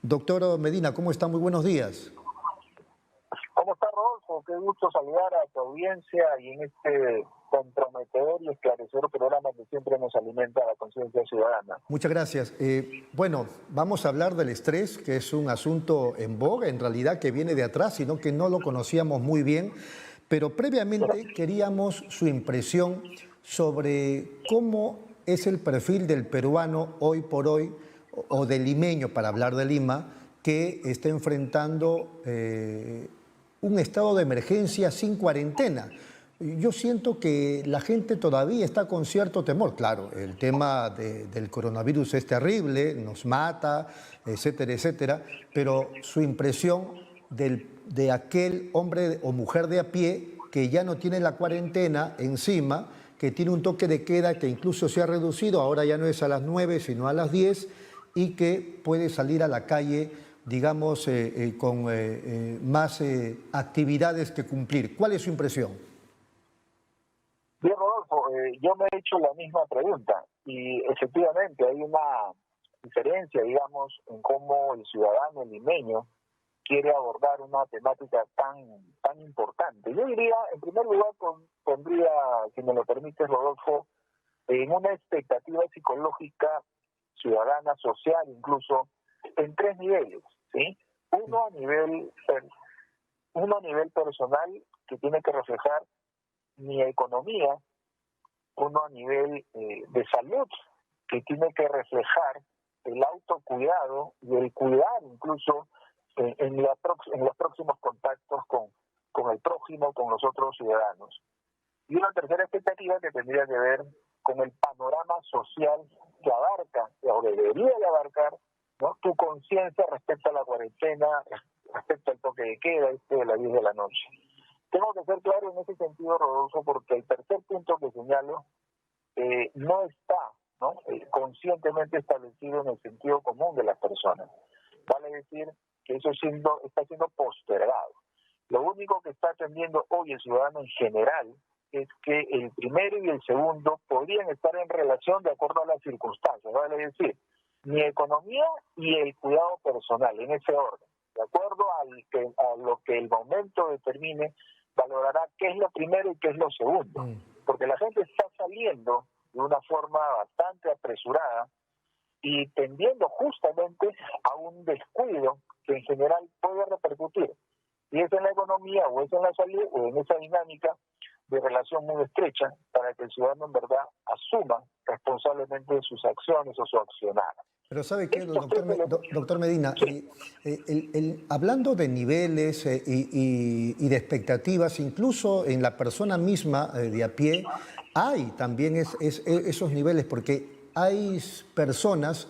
Doctor Medina, ¿cómo está? Muy buenos días. ¿Cómo está, Rodolfo? Qué gusto saludar a tu audiencia y en este comprometedor y esclarecedor programa que siempre nos alimenta la conciencia ciudadana. Muchas gracias. Bueno, vamos a hablar del estrés, que es un asunto en boga, en realidad que viene de atrás, sino que no lo conocíamos muy bien. Pero previamente queríamos su impresión sobre cómo es el perfil del peruano hoy por hoy, o del limeño, para hablar de Lima, que está enfrentando un estado de emergencia sin cuarentena. Yo siento que la gente todavía está con cierto temor. Claro, el tema del coronavirus es terrible, nos mata, etcétera, etcétera, pero su impresión de aquel hombre o mujer de a pie que ya no tiene la cuarentena encima, que tiene un toque de queda que incluso se ha reducido, ahora ya no es a las 9, sino a las 10, y que puede salir a la calle, digamos, con más actividades que cumplir. ¿Cuál es su impresión? Bien, Rodolfo, yo me he hecho la misma pregunta y efectivamente hay una diferencia, digamos, en cómo el ciudadano limeño quiere abordar una temática tan importante. Yo diría, en primer lugar, pondría, si me lo permites, Rodolfo, en una expectativa psicológica ciudadana, social, incluso, en tres niveles, ¿sí? Uno a nivel personal, que tiene que reflejar mi economía, uno a nivel de salud, que tiene que reflejar el autocuidado y el cuidar incluso en los próximos contactos con el prójimo, con los otros ciudadanos. Y una tercera expectativa que tendría que ver con el panorama social que abarca, o debería de abarcar, ¿no?, tu conciencia respecto a la cuarentena, respecto al toque de queda, de las 10 de la noche. Tengo que ser claro en ese sentido, Rodolfo, porque el tercer punto que señalo no está, ¿no?, conscientemente establecido en el sentido común de las personas. Vale decir que eso está siendo postergado. Lo único que está atendiendo hoy el ciudadano en general es que el primero y el segundo podrían estar en relación de acuerdo a las circunstancias, vale decir, mi economía y el cuidado personal, en ese orden. De acuerdo a lo que el momento determine, valorará qué es lo primero y qué es lo segundo. Porque la gente está saliendo de una forma bastante apresurada y tendiendo justamente a un descuido que en general puede repercutir, y es en la economía o es en la salud o en esa dinámica de relación muy estrecha para que el ciudadano en verdad asuma responsablemente sus acciones o su accionar. Pero ¿sabe qué, doctor Medina? Sí. Hablando de niveles y de expectativas, incluso en la persona misma de a pie, hay también esos niveles, porque hay personas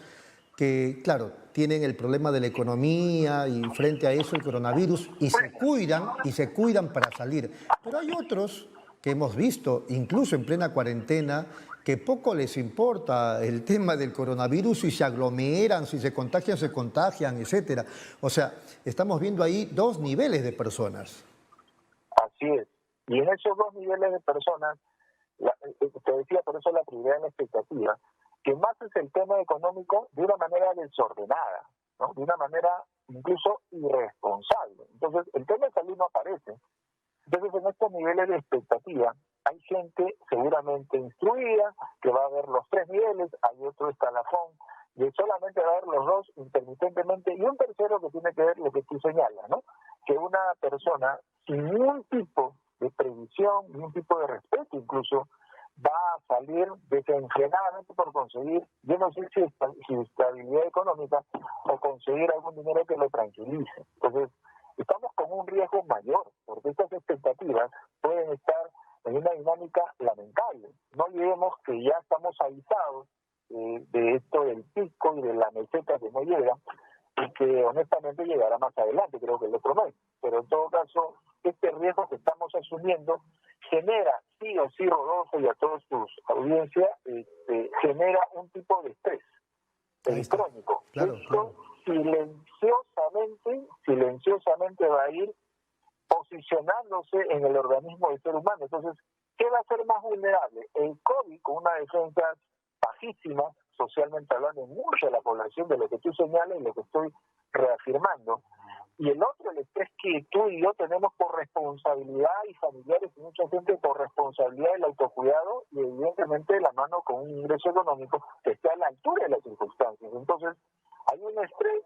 que, claro, tienen el problema de la economía y frente a eso el coronavirus y se cuidan para salir. Pero hay otros que hemos visto, incluso en plena cuarentena, que poco les importa el tema del coronavirus y se aglomeran, si se contagian, etcétera. O sea, estamos viendo ahí dos niveles de personas. Así es. Y en esos dos niveles de personas, te decía por eso la prioridad en la expectativa, que más es el tema económico de una manera desordenada, ¿no?, de una manera incluso irresponsable. Entonces, el tema de salud no aparece. Entonces, en estos niveles de expectativa, hay gente seguramente instruida, que va a ver los tres niveles, hay otro escalafón, y solamente va a ver los dos intermitentemente, y un tercero que tiene que ver lo que tú señalas, ¿no?, que una persona sin ningún tipo de previsión, ningún tipo de respeto incluso, va a salir desenfrenadamente por conseguir, yo no sé si estabilidad económica o conseguir algún dinero que lo tranquilice. Entonces, estamos con un riesgo mayor, porque estas expectativas pueden estar en una dinámica lamentable. No olvidemos que ya estamos avisados de esto del pico y de la meseta que no llega, y que honestamente llegará más adelante, creo que el otro mes. Pero en todo caso, este riesgo que estamos asumiendo genera, sí o sí, Rodolfo, y a todos tus audiencias, genera un tipo de estrés crónico. Claro, Esto silenciosamente va a ir posicionándose en el organismo del ser humano. Entonces, ¿qué va a ser más vulnerable? El COVID, con una defensa bajísima, socialmente hablando, en mucha de la población, de lo que tú señalas y lo que estoy reafirmando. Y el otro, el estrés que tú y yo tenemos por responsabilidad, y familiares y mucha gente por responsabilidad del autocuidado, y evidentemente de la mano con un ingreso económico que esté a la altura de las circunstancias. Entonces, hay un estrés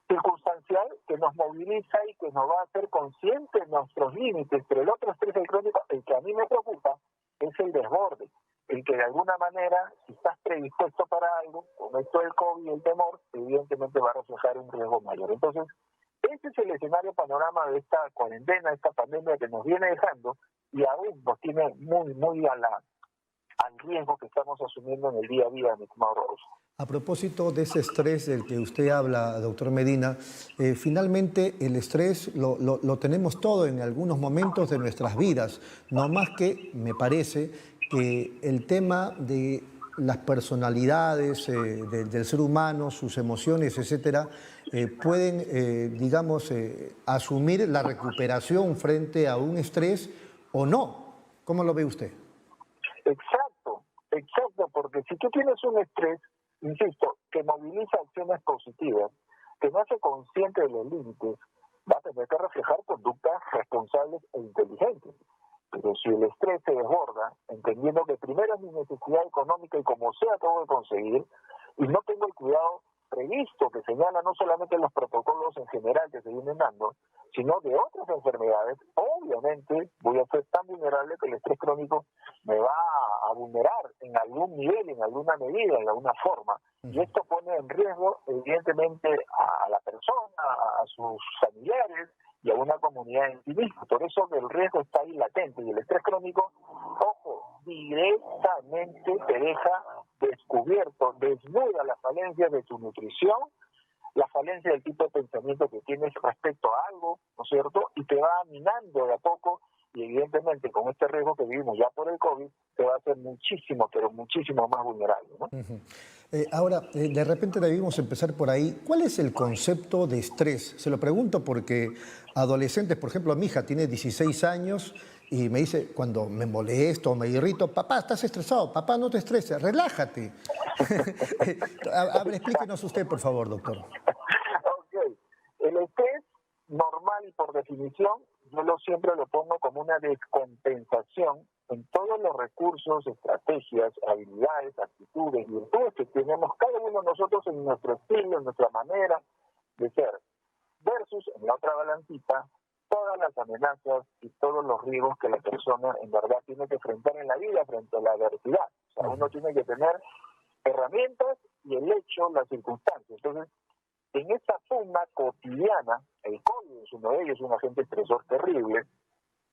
circunstancial que nos moviliza y que nos va a hacer conscientes de nuestros límites, pero el otro estrés, el crónico, el que a mí me preocupa, es el desborde, el que de alguna manera, si estás predispuesto para algo, con esto del COVID y el temor, evidentemente va a reflejar un riesgo mayor. Entonces, ese es el escenario panorama de esta cuarentena, esta pandemia que nos viene dejando y aún nos tiene muy al riesgo que estamos asumiendo en el día a día, mi estimado Rodolfo. A propósito de ese estrés del que usted habla, doctor Medina, finalmente el estrés lo tenemos todo en algunos momentos de nuestras vidas, no más que me parece que el tema de las personalidades del ser humano, sus emociones, etcétera, pueden, digamos, asumir la recuperación frente a un estrés o no. ¿Cómo lo ve usted? Exacto, porque si tú tienes un estrés, insisto, que moviliza acciones positivas, que no hace consciente de los límites, va a tener que reflejar conductas responsables e inteligentes. Pero si el estrés se desborda, entendiendo que primero es mi necesidad económica y como sea tengo que conseguir, y no tengo el cuidado previsto que señala no solamente los protocolos en general que se vienen dando, sino de otras enfermedades, obviamente voy a ser tan vulnerable que el estrés crónico me va a vulnerar en algún nivel, en alguna medida, en alguna forma. Y esto pone en riesgo, evidentemente, a la persona, a sus familiares y a una comunidad en sí misma. Por eso el riesgo está ahí latente. Y el estrés crónico, ojo, directamente te deja descubierto, desnuda las falencias de tu nutrición, la falencia del tipo de pensamiento que tienes respecto a algo, ¿no es cierto? Y te va minando de a poco, y evidentemente con este riesgo que vivimos ya por el COVID, te va a hacer muchísimo, pero muchísimo más vulnerable, ¿no? Ahora, de repente debimos empezar por ahí. ¿Cuál es el concepto de estrés? Se lo pregunto porque adolescentes, por ejemplo, mi hija tiene 16 años y me dice, cuando me molesto o me irrito, papá, estás estresado, papá, no te estreses, relájate. Explíquenos usted, por favor, doctor. Ok, el estrés normal y por definición, yo siempre lo pongo como una descompensación en todos los recursos, estrategias, habilidades, actitudes, virtudes que tenemos cada uno de nosotros en nuestro estilo, en nuestra manera de ser, versus en la otra balancita todas las amenazas y todos los riesgos que la persona en verdad tiene que enfrentar en la vida frente a la adversidad. O sea, uno tiene que tener herramientas y el hecho, las circunstancias. Entonces, en esa pugna cotidiana, el COVID es uno de ellos, un agente estresor terrible,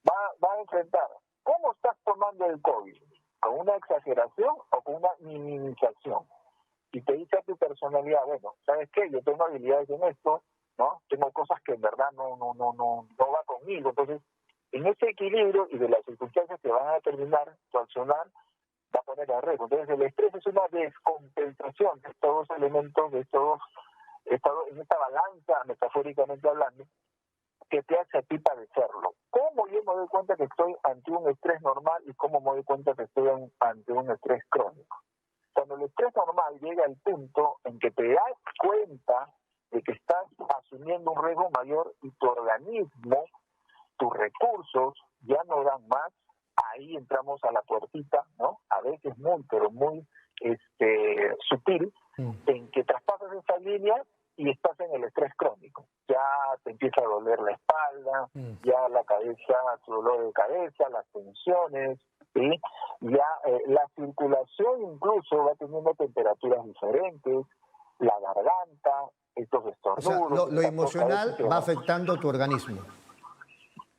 va a enfrentar cómo estás tomando el COVID, con una exageración o con una minimización. Y te dice a tu personalidad, bueno, ¿sabes qué? Yo tengo habilidades en esto, ¿no? Tengo cosas que en verdad no va conmigo. Entonces, en ese equilibrio y de las circunstancias que van a determinar tu accionar, va a poner a riesgo. Entonces, el estrés es una descompensación de estos dos elementos, en esta balanza, metafóricamente hablando, que te hace a ti padecerlo. ¿Cómo yo me doy cuenta que estoy ante un estrés normal y cómo me doy cuenta que estoy ante un estrés crónico? Cuando el estrés normal llega al punto en que te das cuenta de que estás asumiendo un riesgo mayor y tu organismo, tus recursos ya no dan más, ahí entramos a la puertita, ¿no? A veces pero muy sutil, en que traspasas esa línea y estás en el estrés crónico. Ya te empieza a doler la espalda, ya la cabeza, tu dolor de cabeza, las tensiones, ¿sí? Ya la circulación incluso va teniendo temperaturas diferentes, la garganta, estos estornudos. O sea, lo emocional va afectando tu organismo.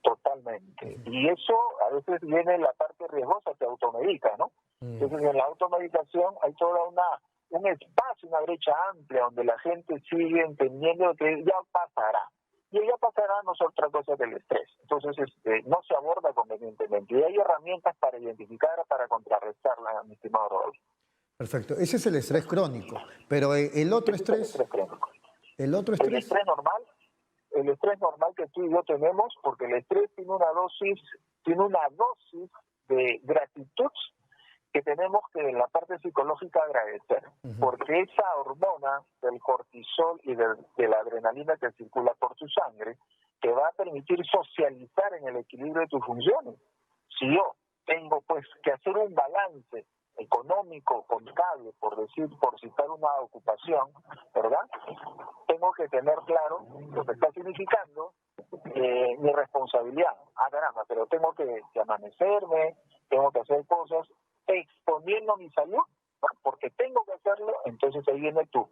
Totalmente. Y eso a veces viene en la parte riesgosa, te automedica, ¿no? Entonces en la automedicación hay toda un espacio, una brecha amplia donde la gente sigue entendiendo que ya pasará. Y el ya pasará no es otra cosa que el estrés. Entonces no se aborda convenientemente. Y hay herramientas para identificar, para contrarrestarla, mi estimado Rodolfo. Perfecto. Ese es el estrés crónico. Pero el otro estrés... El estrés normal que tú y yo tenemos, porque el estrés tiene una dosis de gratitud que tenemos que en la parte psicológica agradecer, porque esa hormona del cortisol y de la adrenalina que circula por tu sangre te va a permitir socializar en el equilibrio de tus funciones. Si yo tengo pues que hacer un balance económico, contable, por citar una ocupación, ¿verdad? Tengo que tener claro lo que está significando mi responsabilidad. Ah, caramba, pero tengo que amanecerme, tengo que hacer cosas exponiendo mi salud, ¿no? Porque tengo que hacerlo. Entonces ahí viene tu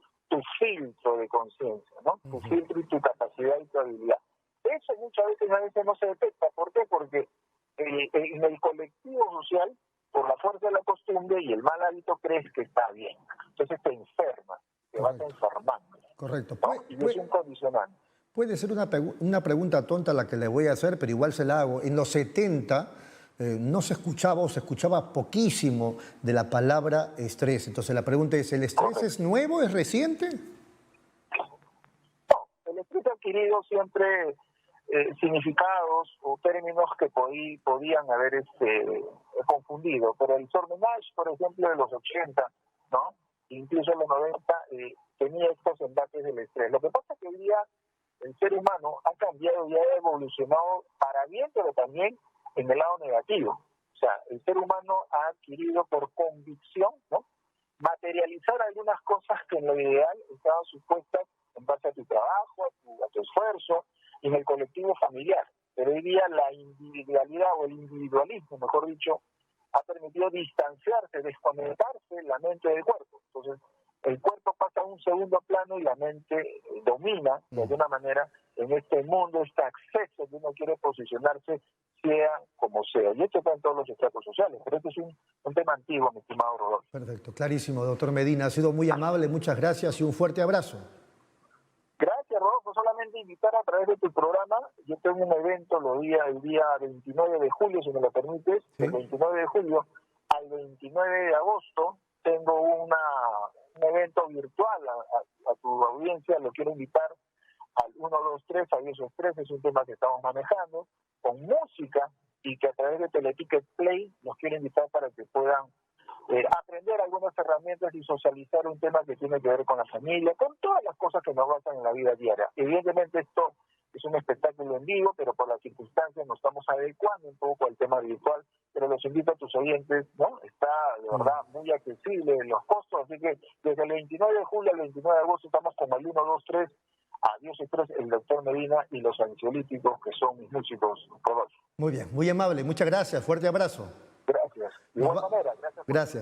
filtro de conciencia, ¿no? Tu filtro y tu capacidad y tu habilidad. Eso muchas veces no se detecta. ¿Por qué? Porque en el colectivo social, por la fuerza de la costumbre y el mal hábito, crees que está bien. Entonces te enfermas, te vas enfermando. Correcto. ¿No? Y es un condicionante. Puede ser una pregunta tonta la que le voy a hacer, pero igual se la hago. En los 70 no se escuchaba o se escuchaba poquísimo de la palabra estrés. Entonces la pregunta es, ¿el estrés es nuevo, es reciente? No, el estrés ha adquirido siempre significados o términos que podían haber confundido. Pero el Sormenage, por ejemplo, de los 80, ¿no? Incluso en los 90, tenía estos embates del estrés. Lo que pasa es que hoy día el ser humano ha cambiado y ha evolucionado para bien, pero también en el lado negativo. O sea, el ser humano ha adquirido por convicción, ¿no?, materializar algunas cosas que en lo ideal estaban supuestas en base a tu trabajo, a tu esfuerzo, y en el colectivo familiar. Pero hoy día la individualidad o el individualismo, mejor dicho, ha permitido distanciarse, desconectarse la mente del cuerpo. Entonces, el cuerpo pasa a un segundo plano y la mente domina de alguna manera en este mundo, este acceso que uno quiere posicionarse, sea como sea. Y esto está en todos los estratos sociales, pero este es un tema antiguo, mi estimado Rodolfo. Perfecto, clarísimo, doctor Medina. Ha sido muy amable, muchas gracias y un fuerte abrazo. Gracias, Rodolfo. Solamente invitar a través de tu programa. Yo tengo un evento el día 29 de julio, si me lo permites, ¿sí? Del 29 de julio al 29 de agosto tengo un evento virtual a tu audiencia. Lo quiero invitar al 123, a Dios Estrés, es un tema que estamos manejando, con música, y que a través de Teleticket Play los quiero invitar para que puedan aprender algunas herramientas y socializar un tema que tiene que ver con la familia, con todas las cosas que nos basan en la vida diaria. Evidentemente esto es un espectáculo en vivo, pero por las circunstancias nos estamos adecuando un poco al tema virtual, pero los invito a tus oyentes, ¿no? Está de verdad muy accesible en los costos, así que desde el 29 de julio al 29 de agosto estamos con el 123, Adiós Estrés, el doctor Medina y los ansiolíticos, que son mis músicos. Muy bien, muy amable, muchas gracias, fuerte abrazo. Gracias. De igual manera, gracias. Gracias.